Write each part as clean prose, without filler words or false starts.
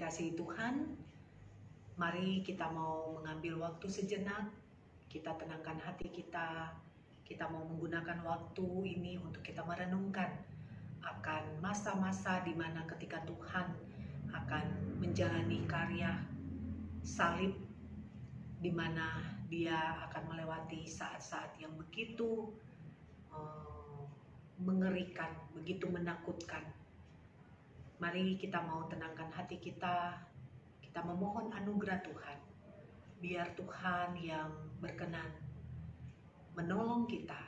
dikasihi Tuhan, mari kita mau mengambil waktu sejenak, kita tenangkan hati kita mau menggunakan waktu ini untuk kita merenungkan akan masa-masa di mana ketika Tuhan akan menjalani karya salib, di mana Dia akan melewati saat-saat yang begitu mengerikan, begitu menakutkan. Mari kita mau tenangkan hati kita memohon anugerah Tuhan. Biar Tuhan yang berkenan menolong kita,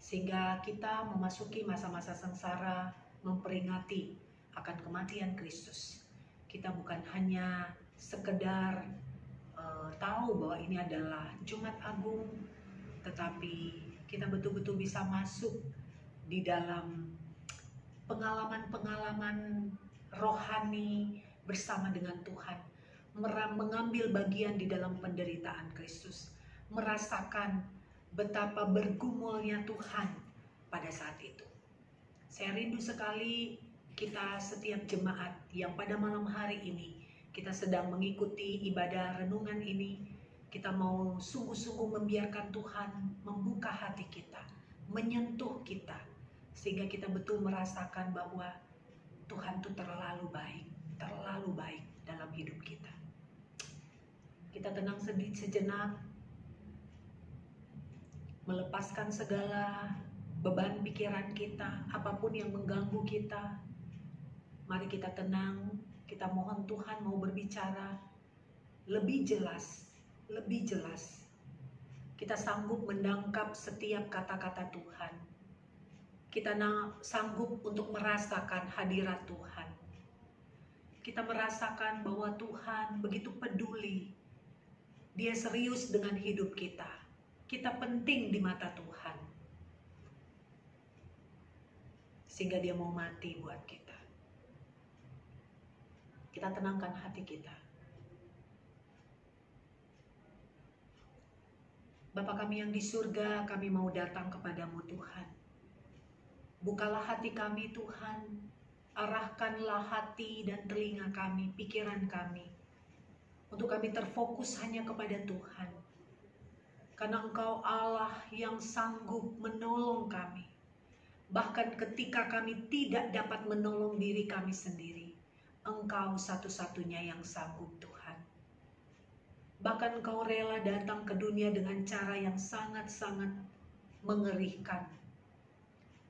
sehingga kita memasuki masa-masa sengsara, memperingati akan kematian Kristus. Kita bukan hanya sekedar tahu bahwa ini adalah Jumat Agung, tetapi kita betul-betul bisa masuk di dalam pengalaman-pengalaman rohani bersama dengan Tuhan, mengambil bagian di dalam penderitaan Kristus, merasakan betapa bergumulnya Tuhan pada saat itu. Saya rindu sekali kita setiap jemaat yang pada malam hari ini kita sedang mengikuti ibadah renungan ini, kita mau sungguh-sungguh membiarkan Tuhan membuka hati kita, menyentuh kita, sehingga kita betul merasakan bahwa Tuhan itu terlalu baik dalam hidup kita. Kita tenang sejenak, melepaskan segala beban pikiran kita, apapun yang mengganggu kita. Mari kita tenang, kita mohon Tuhan mau berbicara lebih jelas. Kita sanggup menangkap setiap kata-kata Tuhan. Kita sanggup untuk merasakan hadirat Tuhan. Kita merasakan bahwa Tuhan begitu peduli. Dia serius dengan hidup kita. Kita penting di mata Tuhan. Sehingga Dia mau mati buat kita. Kita tenangkan hati kita. Bapa kami yang di surga, kami mau datang kepadamu Tuhan. Bukalah hati kami Tuhan, arahkanlah hati dan telinga kami, pikiran kami, untuk kami terfokus hanya kepada Tuhan. Karena Engkau Allah yang sanggup menolong kami. Bahkan ketika kami tidak dapat menolong diri kami sendiri, Engkau satu-satunya yang sanggup Tuhan. Bahkan Engkau rela datang ke dunia dengan cara yang sangat-sangat mengerikan.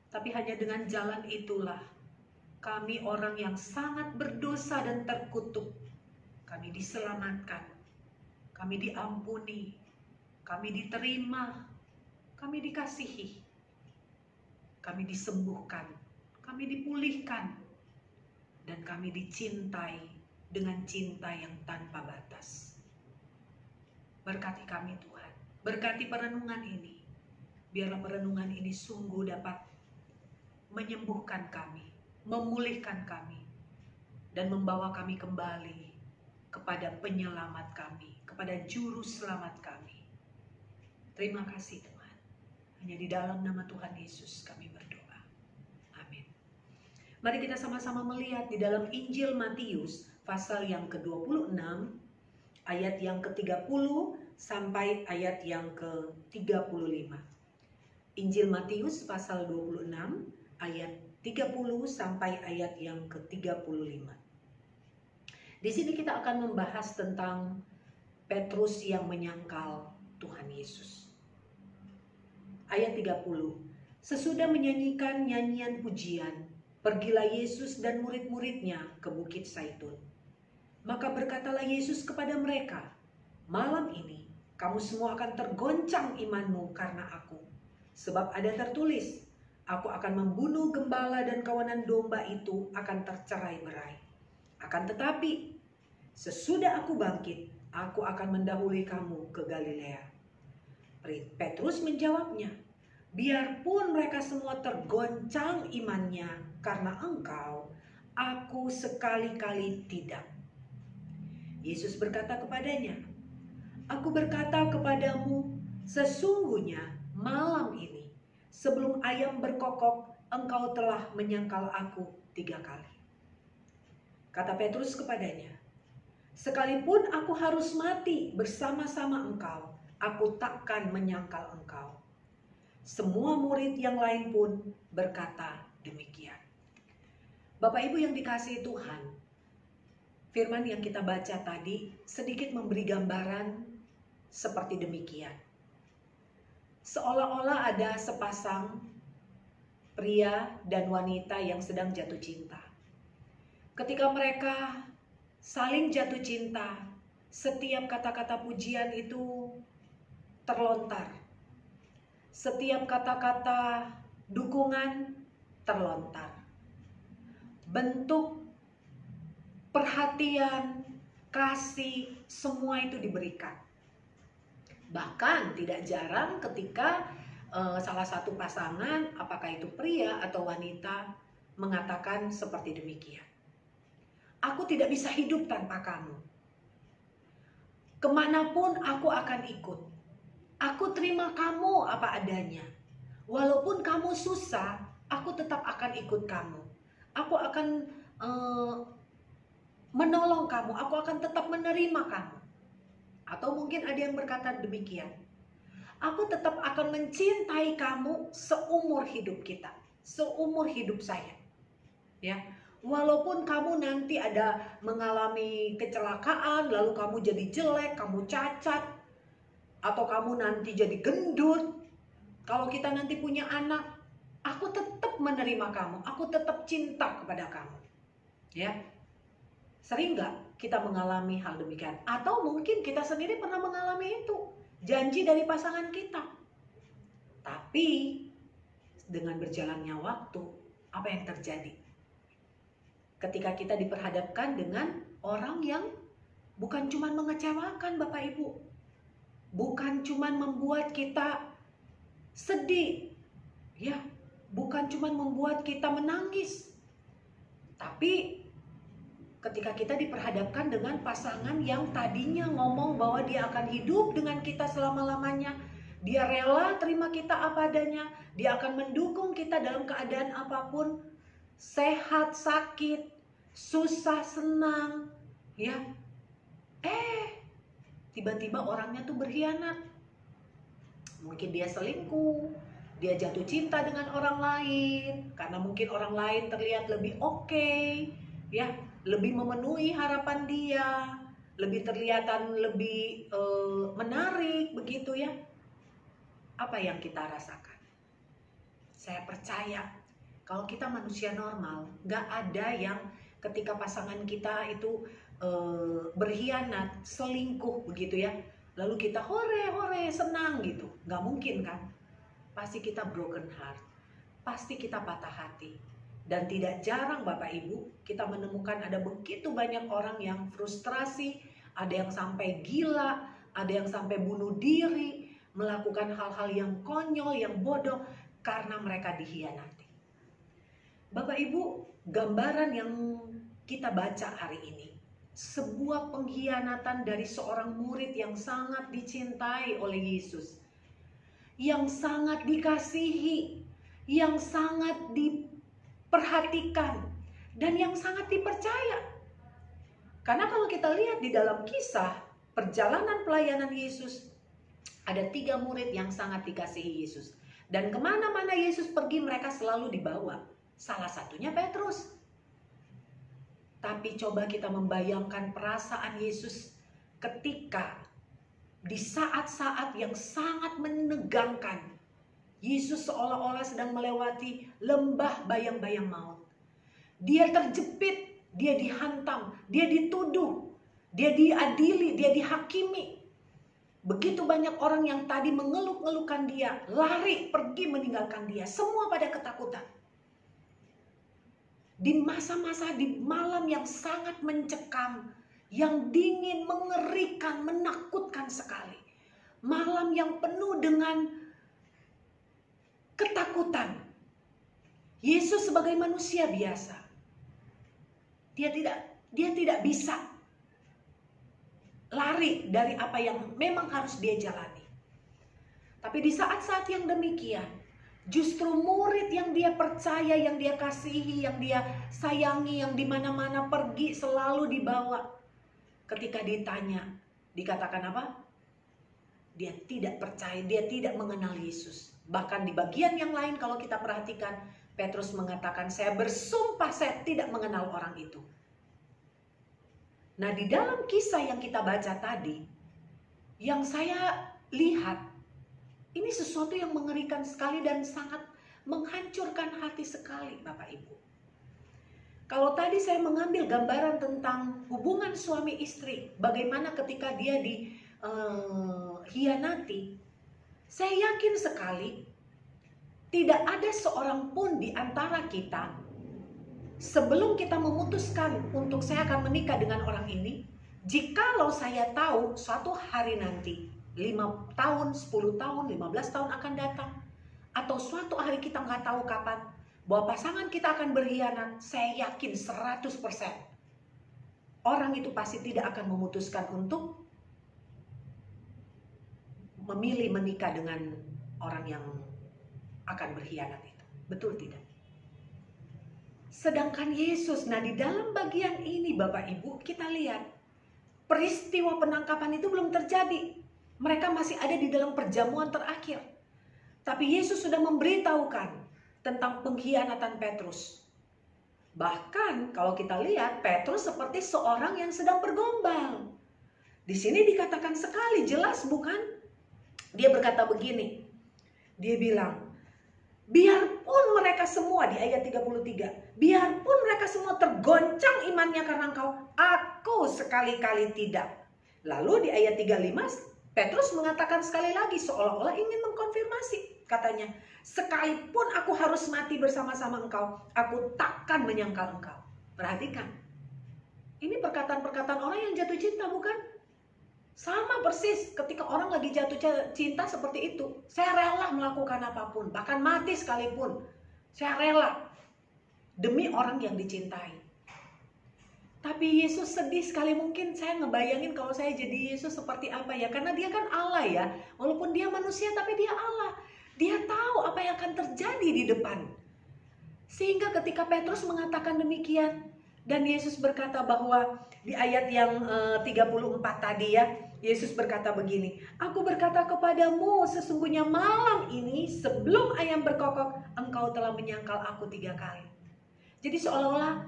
Tapi hanya dengan jalan itulah kami orang yang sangat berdosa dan terkutuk, kami diselamatkan, kami diampuni, kami diterima, kami dikasihi, kami disembuhkan, kami dipulihkan, dan kami dicintai dengan cinta yang tanpa batas. Berkati kami Tuhan, berkati perenungan ini, biarlah perenungan ini sungguh dapat menyembuhkan kami, memulihkan kami, dan membawa kami kembali kepada penyelamat kami, kepada juru selamat kami. Terima kasih Tuhan. Hanya di dalam nama Tuhan Yesus kami berdoa. Amin. Mari kita sama-sama melihat di dalam Injil Matius pasal yang ke-26, ayat yang ke-30 sampai ayat yang ke-35. Injil Matius pasal 26, ayat 30 sampai ayat yang ke-35. Di sini kita akan membahas tentang Petrus yang menyangkal Tuhan Yesus. Ayat 30. Sesudah menyanyikan nyanyian pujian, pergilah Yesus dan murid-muridnya ke Bukit Zaitun. Maka berkatalah Yesus kepada mereka, malam ini kamu semua akan tergoncang imanmu karena aku. Sebab ada tertulis, aku akan membunuh gembala dan kawanan domba itu akan tercerai-berai. Akan tetapi, sesudah aku bangkit, aku akan mendahului kamu ke Galilea. Petrus menjawabnya, biarpun mereka semua tergoncang imannya karena engkau, aku sekali-kali tidak. Yesus berkata kepadanya, aku berkata kepadamu, sesungguhnya malam ini, sebelum ayam berkokok, engkau telah menyangkal aku 3 kali. Kata Petrus kepadanya, Sekalipun aku harus mati bersama-sama engkau, aku takkan menyangkal engkau. Semua murid yang lain pun berkata demikian. Bapak Ibu yang dikasihi Tuhan, firman yang kita baca tadi sedikit memberi gambaran seperti demikian. Seolah-olah ada sepasang pria dan wanita yang sedang jatuh cinta. Ketika mereka saling jatuh cinta, setiap kata-kata pujian itu terlontar. Setiap kata-kata dukungan terlontar. Bentuk perhatian, kasih, semua itu diberikan. Bahkan tidak jarang ketika salah satu pasangan, apakah itu pria atau wanita, mengatakan seperti demikian. Aku tidak bisa hidup tanpa kamu. Kemanapun aku akan ikut. Aku terima kamu apa adanya. Walaupun kamu susah, aku tetap akan ikut kamu. Aku akan menolong kamu, aku akan tetap menerima kamu. Atau mungkin ada yang berkata demikian, aku tetap akan mencintai kamu seumur hidup kita, seumur hidup saya. Ya, walaupun kamu nanti ada mengalami kecelakaan, lalu kamu jadi jelek, kamu cacat, atau kamu nanti jadi gendut. Kalau kita nanti punya anak, aku tetap menerima kamu, aku tetap cinta kepada kamu. Ya, sering nggak kita mengalami hal demikian? Atau mungkin kita sendiri pernah mengalami itu, janji dari pasangan kita. Tapi dengan berjalannya waktu, apa yang terjadi? Ketika kita diperhadapkan dengan orang yang bukan cuma mengecewakan Bapak Ibu, bukan cuma membuat kita sedih, ya, bukan cuma membuat kita menangis, tapi ketika kita diperhadapkan dengan pasangan yang tadinya ngomong bahwa dia akan hidup dengan kita selama-lamanya, dia rela terima kita apa adanya, dia akan mendukung kita dalam keadaan apapun, sehat, sakit, susah, senang, ya. Tiba-tiba orangnya tuh berkhianat. Mungkin dia selingkuh, dia jatuh cinta dengan orang lain, karena mungkin orang lain terlihat lebih oke, ya, lebih memenuhi harapan dia, lebih terlihatan lebih menarik, begitu ya. Apa yang kita rasakan? Saya percaya kalau kita manusia normal, gak ada yang ketika pasangan kita itu berkhianat, selingkuh begitu ya, lalu kita hore senang gitu. Gak mungkin kan? Pasti kita broken heart, pasti kita patah hati. Dan tidak jarang Bapak Ibu, kita menemukan ada begitu banyak orang yang frustrasi, ada yang sampai gila, ada yang sampai bunuh diri, melakukan hal-hal yang konyol, yang bodoh, karena mereka dikhianati. Bapak Ibu, gambaran yang kita baca hari ini, sebuah pengkhianatan dari seorang murid yang sangat dicintai oleh Yesus, yang sangat dikasihi, yang sangat diperhatikan, dan yang sangat dipercaya. Karena kalau kita lihat di dalam kisah perjalanan pelayanan Yesus, ada 3 murid yang sangat dikasihi Yesus. Dan kemana-mana Yesus pergi, mereka selalu dibawa. Salah satunya Petrus. Tapi coba kita membayangkan perasaan Yesus ketika di saat-saat yang sangat menegangkan, Yesus seolah-olah sedang melewati lembah bayang-bayang maut. Dia terjepit, dia dihantam, dia dituduh, dia diadili, dia dihakimi. Begitu banyak orang yang tadi mengeluh-ngeluhkan dia, lari pergi meninggalkan dia, semua pada ketakutan. Di masa-masa, di malam yang sangat mencekam, yang dingin, mengerikan, menakutkan sekali. Malam yang penuh dengan ketakutan. Yesus sebagai manusia biasa, dia tidak bisa lari dari apa yang memang harus dia jalani. Tapi di saat-saat yang demikian, justru murid yang dia percaya, yang dia kasihi, yang dia sayangi, yang dimana-mana pergi selalu dibawa. ketika ditanya, dikatakan apa? Dia tidak percaya, dia tidak mengenal Yesus. Bahkan di bagian yang lain kalau kita perhatikan, Petrus mengatakan, saya bersumpah saya tidak mengenal orang itu. Nah, di dalam kisah yang kita baca tadi, yang saya lihat, ini sesuatu yang mengerikan sekali dan sangat menghancurkan hati sekali, Bapak Ibu. Kalau tadi saya mengambil gambaran tentang hubungan suami istri, bagaimana ketika dia hianati, saya yakin sekali tidak ada seorang pun di antara kita sebelum kita memutuskan untuk saya akan menikah dengan orang ini, jikalau saya tahu suatu hari nanti 5 tahun, 10 tahun, 15 tahun akan datang, atau suatu hari kita nggak tahu kapan bahwa pasangan kita akan berkhianat, saya yakin 100% orang itu pasti tidak akan memutuskan untuk memilih menikah dengan orang yang akan berkhianat itu. Betul tidak? Sedangkan Yesus, nah di dalam bagian ini Bapak Ibu, kita lihat peristiwa penangkapan itu belum terjadi. Mereka masih ada di dalam perjamuan terakhir. Tapi Yesus sudah memberitahukan tentang pengkhianatan Petrus. Bahkan kalau kita lihat, Petrus seperti seorang yang sedang bergombal. Di sini dikatakan sekali jelas, bukan? Dia berkata begini. Dia bilang, biarpun mereka semua, di ayat 33, biarpun mereka semua tergoncang imannya karena engkau, aku sekali-kali tidak. Lalu di ayat 35, Petrus mengatakan sekali lagi, seolah-olah ingin mengkonfirmasi. Katanya, sekalipun aku harus mati bersama-sama engkau, aku takkan menyangkal engkau. Perhatikan. Ini perkataan-perkataan orang yang jatuh cinta, bukan? Sama persis ketika orang lagi jatuh cinta seperti itu. Saya rela melakukan apapun, bahkan mati sekalipun. Saya rela demi orang yang dicintai. Tapi Yesus sedih sekali, mungkin saya ngebayangin kalau saya jadi Yesus seperti apa ya. Karena dia kan Allah ya, walaupun dia manusia tapi dia Allah. Dia tahu apa yang akan terjadi di depan. Sehingga ketika Petrus mengatakan demikian, dan Yesus berkata bahwa di ayat yang 34 tadi ya, Yesus berkata begini, aku berkata kepadamu sesungguhnya malam ini sebelum ayam berkokok, engkau telah menyangkal aku 3 kali. Jadi seolah-olah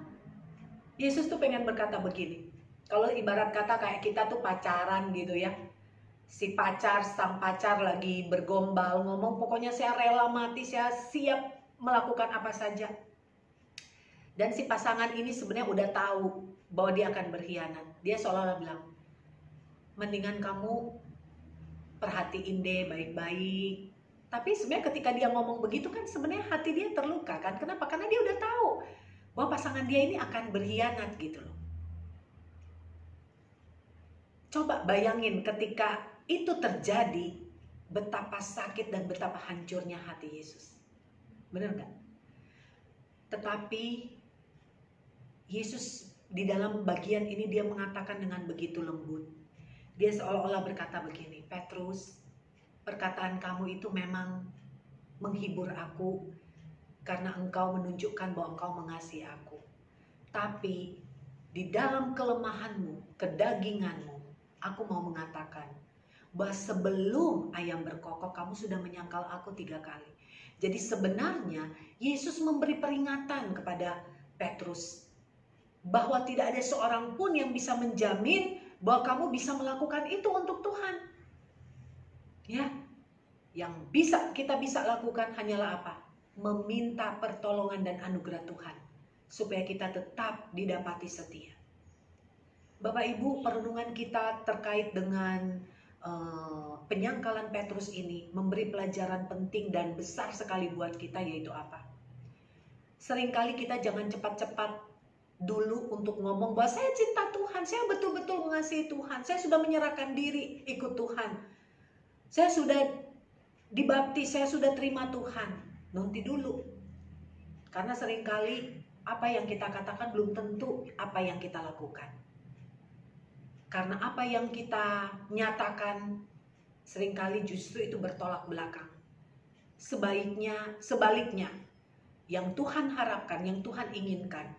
Yesus tuh pengen berkata begini, kalau ibarat kata kayak kita tuh pacaran gitu ya, si pacar, sang pacar lagi bergombal, ngomong pokoknya saya rela mati, saya siap melakukan apa saja. Dan si pasangan ini sebenarnya udah tahu bahwa dia akan berkhianat. Dia seolah-olah bilang, mendingan kamu perhatiin deh baik-baik. Tapi sebenarnya ketika dia ngomong begitu kan sebenarnya hati dia terluka kan. Kenapa? Karena dia udah tahu bahwa pasangan dia ini akan berkhianat gitu loh. Coba bayangin ketika itu terjadi, betapa sakit dan betapa hancurnya hati Yesus. Benar gak? Tetapi Yesus di dalam bagian ini dia mengatakan dengan begitu lembut. Dia seolah-olah berkata begini, Petrus, perkataan kamu itu memang menghibur aku karena engkau menunjukkan bahwa engkau mengasihi aku. Tapi di dalam kelemahanmu, kedaginganmu, aku mau mengatakan bahwa sebelum ayam berkokok kamu sudah menyangkal aku 3 kali. Jadi sebenarnya Yesus memberi peringatan kepada Petrus bahwa tidak ada seorang pun yang bisa menjamin bahwa kamu bisa melakukan itu untuk Tuhan. Ya, yang kita bisa lakukan hanyalah apa? Meminta pertolongan dan anugerah Tuhan supaya kita tetap didapati setia. Bapak Ibu, perenungan kita terkait dengan penyangkalan Petrus ini memberi pelajaran penting dan besar sekali buat kita, yaitu apa? Seringkali kita jangan cepat-cepat dulu untuk ngomong bahwa saya cinta Tuhan, saya betul-betul mengasihi Tuhan, saya sudah menyerahkan diri ikut Tuhan, saya sudah dibaptis, saya sudah terima Tuhan. Nanti dulu, karena seringkali apa yang kita katakan belum tentu apa yang kita lakukan. Karena apa yang kita nyatakan seringkali justru itu bertolak belakang. Sebaliknya, yang Tuhan harapkan, yang Tuhan inginkan,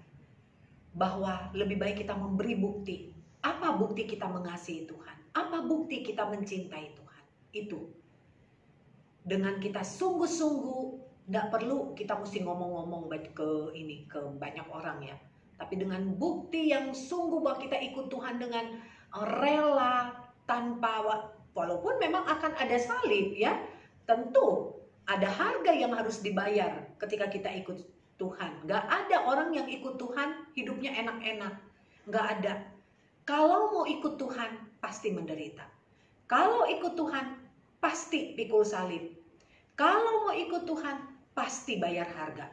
bahwa lebih baik kita memberi bukti Apa bukti kita mengasihi Tuhan? Apa bukti kita mencintai Tuhan? Itu. Dengan kita sungguh-sungguh, tidak perlu kita mesti ngomong-ngomong ke banyak orang ya. Tapi dengan bukti yang sungguh bahwa kita ikut Tuhan dengan rela, tanpa, walaupun memang akan ada salib ya. Tentu ada harga yang harus dibayar ketika kita ikut Tuhan. Gak ada orang yang ikut Tuhan hidupnya enak-enak. Gak ada. Kalau mau ikut Tuhan pasti menderita. Kalau ikut Tuhan pasti pikul salib. Kalau mau ikut Tuhan pasti bayar harga.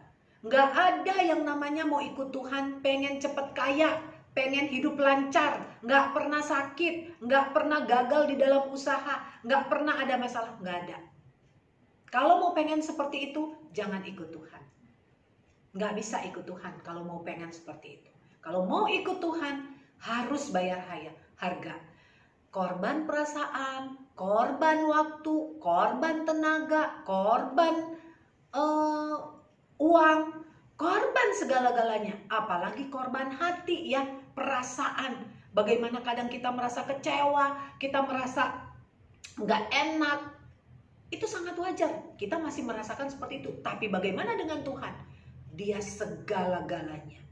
Nggak ada yang namanya mau ikut Tuhan pengen cepet kaya, pengen hidup lancar, nggak pernah sakit, nggak pernah gagal di dalam usaha, nggak pernah ada masalah, nggak ada. Kalau mau pengen seperti itu, jangan ikut Tuhan. Nggak bisa ikut Tuhan kalau mau pengen seperti itu. Kalau mau ikut Tuhan, harus bayar harga. Korban perasaan, korban waktu, korban tenaga, korban uang, korban segala-galanya. Apalagi korban hati ya, perasaan. Bagaimana kadang kita merasa kecewa, kita merasa nggak enak. Itu sangat wajar. Kita masih merasakan seperti itu. Tapi bagaimana dengan Tuhan? Dia segala-galanya.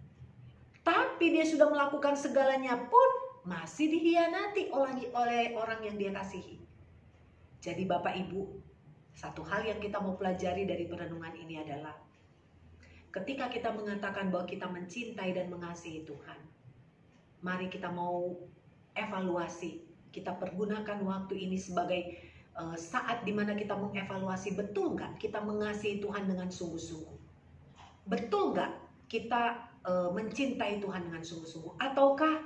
Tapi dia sudah melakukan segalanya pun masih dihianati oleh orang yang dia kasihi. Jadi Bapak Ibu, satu hal yang kita mau pelajari dari perenungan ini adalah ketika kita mengatakan bahwa kita mencintai dan mengasihi Tuhan, mari kita mau evaluasi. Kita pergunakan waktu ini sebagai saat dimana kita mengevaluasi, betul nggak kita mengasihi Tuhan dengan sungguh-sungguh? Betul nggak kita mencintai Tuhan dengan sungguh-sungguh? Ataukah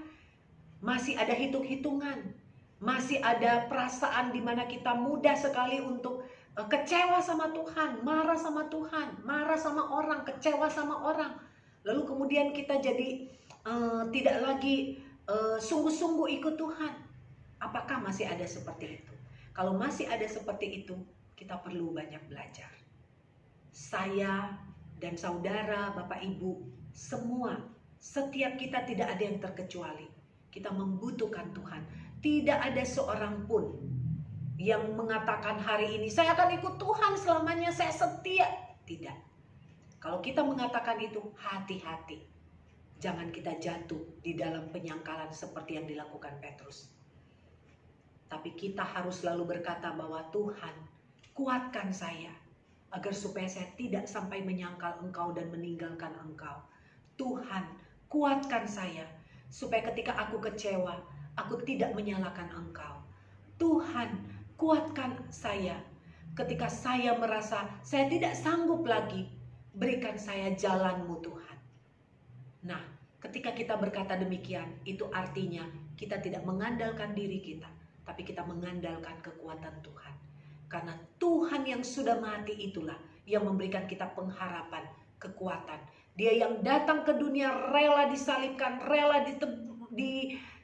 masih ada hitung-hitungan? Masih ada perasaan di mana kita mudah sekali untuk kecewa sama Tuhan, marah sama Tuhan, marah sama orang, kecewa sama orang. Lalu kemudian kita jadi tidak lagi sungguh-sungguh ikut Tuhan. Apakah masih ada seperti itu? Kalau masih ada seperti itu, kita perlu banyak belajar. Saya dan saudara, Bapak Ibu, semua, setiap kita tidak ada yang terkecuali. Kita membutuhkan Tuhan. Tidak ada seorang pun yang mengatakan hari ini saya akan ikut Tuhan selamanya, saya setia. Tidak. Kalau kita mengatakan itu, hati-hati. Jangan kita jatuh di dalam penyangkalan seperti yang dilakukan Petrus. Tapi kita harus selalu berkata bahwa Tuhan, kuatkan saya agar supaya saya tidak sampai menyangkal Engkau dan meninggalkan Engkau. Tuhan, kuatkan saya supaya ketika aku kecewa, aku tidak menyalahkan Engkau. Tuhan, kuatkan saya ketika saya merasa saya tidak sanggup lagi. Berikan saya jalan-Mu Tuhan. Nah, ketika kita berkata demikian, itu artinya kita tidak mengandalkan diri kita, tapi kita mengandalkan kekuatan Tuhan. Karena Tuhan yang sudah mati itulah yang memberikan kita pengharapan, kekuatan. Dia yang datang ke dunia rela disalibkan, rela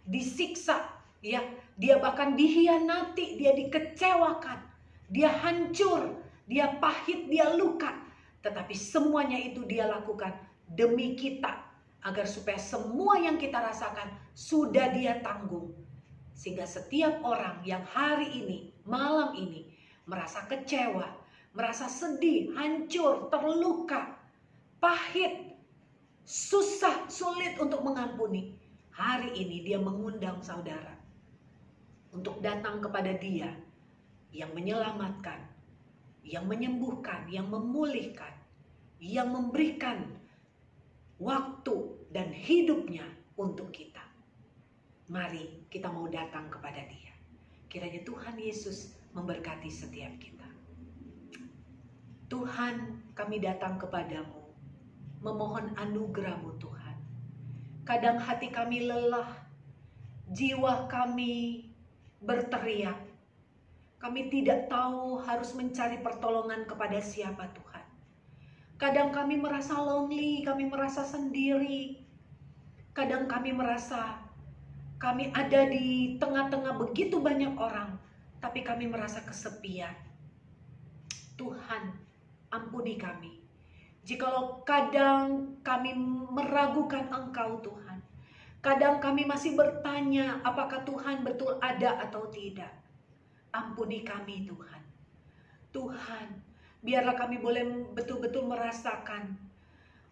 disiksa, ya. Dia bahkan dihianati, dia dikecewakan, dia hancur, dia pahit, dia luka. Tetapi semuanya itu dia lakukan demi kita, agar supaya semua yang kita rasakan sudah dia tanggung. Sehingga setiap orang yang hari ini, malam ini, merasa kecewa, merasa sedih, hancur, terluka, pahit, susah, sulit untuk mengampuni. Hari ini dia mengundang saudara untuk datang kepada dia yang menyelamatkan, yang menyembuhkan, yang memulihkan, yang memberikan waktu dan hidupnya untuk kita. Mari kita mau datang kepada dia. Kiranya Tuhan Yesus memberkati setiap kita. Tuhan, kami datang kepadamu, memohon anugerah-Mu Tuhan. Kadang hati kami lelah, jiwa kami berteriak. Kami tidak tahu harus mencari pertolongan kepada siapa Tuhan. Kadang kami merasa lonely, kami merasa sendiri. Kadang kami merasa kami ada di tengah-tengah begitu banyak orang, tapi kami merasa kesepian. Tuhan, ampuni kami. Jikalau kadang kami meragukan Engkau Tuhan, Kadang kami masih bertanya apakah Tuhan betul ada atau tidak. Ampuni kami Tuhan. Tuhan, biarlah kami boleh betul-betul merasakan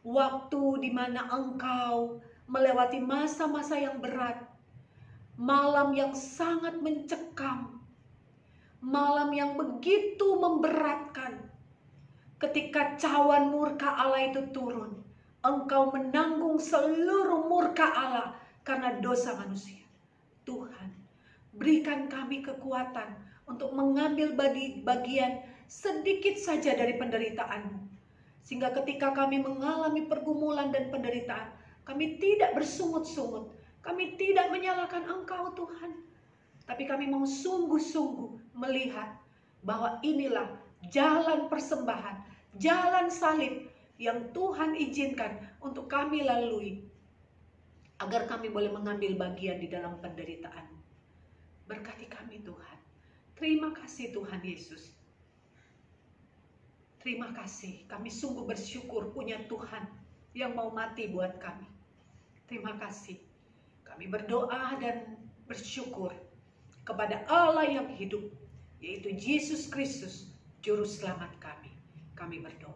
waktu di mana Engkau melewati masa-masa yang berat, malam yang sangat mencekam, malam yang begitu memberatkan. Ketika cawan murka Allah itu turun, Engkau menanggung seluruh murka Allah karena dosa manusia. Tuhan, berikan kami kekuatan untuk mengambil bagian sedikit saja dari penderitaan-Mu. Sehingga ketika kami mengalami pergumulan dan penderitaan, kami tidak bersungut-sungut. Kami tidak menyalahkan Engkau Tuhan. Tapi kami mau sungguh-sungguh melihat bahwa inilah jalan persembahan, jalan salib yang Tuhan izinkan untuk kami lalui, agar kami boleh mengambil bagian di dalam penderitaan. Berkati kami Tuhan. Terima kasih Tuhan Yesus. Terima kasih, kami sungguh bersyukur punya Tuhan yang mau mati buat kami. Terima kasih. Kami berdoa dan bersyukur kepada Allah yang hidup, yaitu Yesus Kristus, Juru Selamat kami. Kami berdoa.